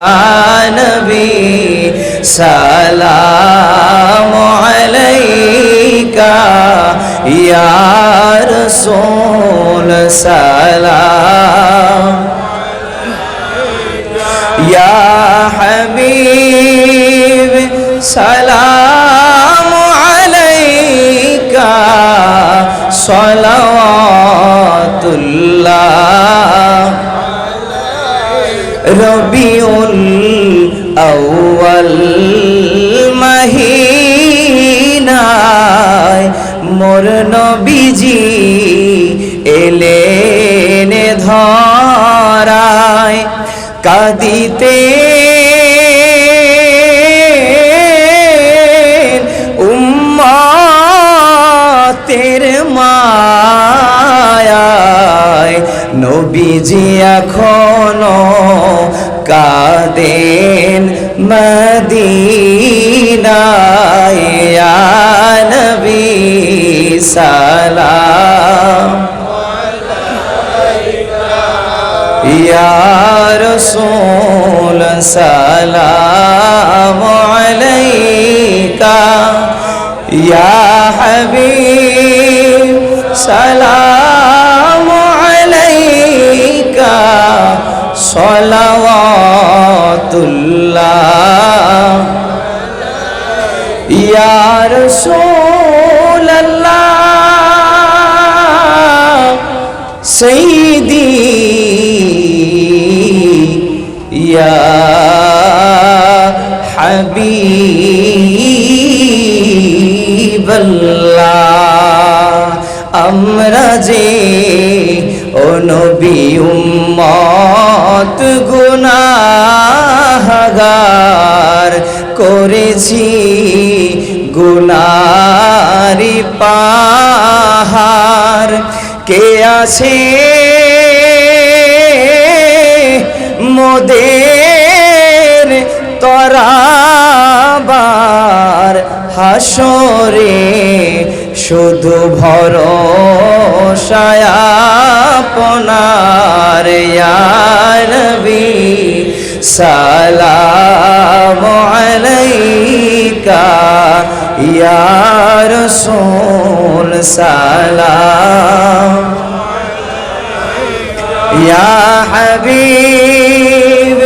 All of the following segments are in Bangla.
नबी सलाम अलैका या रसूल सलाम या हबीब सलाम अलैका सलावतुल्लाह रबिउल अव्वल महीनाय मोर नबीजी एलेन धराय कादिते उम्मतेर मायाय नबीजी एखोनो कादेन मदीनाय या नबी सलाम या रसूल सलाम अलैका या हबीब सलाम अलैका सलावतुल्लाह या रसूल अल्लाह सय्यदी या हबीबल्लाह আমরা যে ও নবী উম্মত গুনাহগার করেছি গুনারি পাহাড় কে আছে মোদের তরাবার হাসরে শুধু ভরসায় আপনার ইয়া নবী সালাম আলাইকা ইয়া রাসূল সালাম ইয়া হাবিব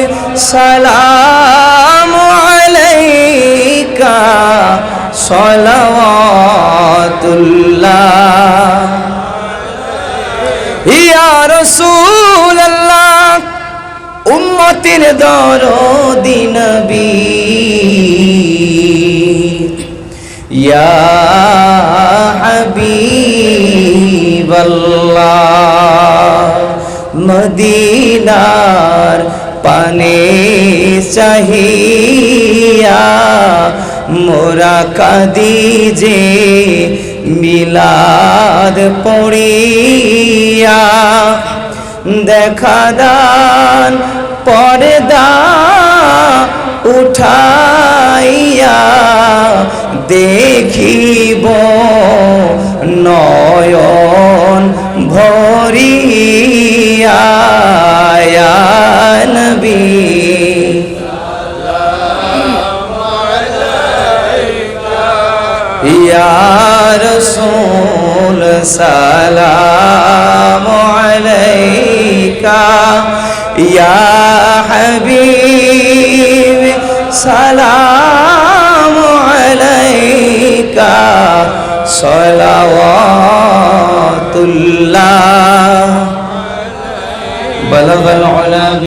সালাম আলাইকা সলাওয়াতুল্লাহ ইয়া রাসূলুল্লাহ উম্মতের দরদি নবী ইয়া হাবিবাল্লাহ মদিনার পানে চাহিয়া মোরা কাঁদি যে মিলাদ পড়িয়া দেখা দান পর্দা উঠাইয়া দেখিব নয়ন ভরিয়া ইয়া নবী या रसूल सलाम अलैका या हबीब सलाम अलैका सलावतुल्लाह बलगल उला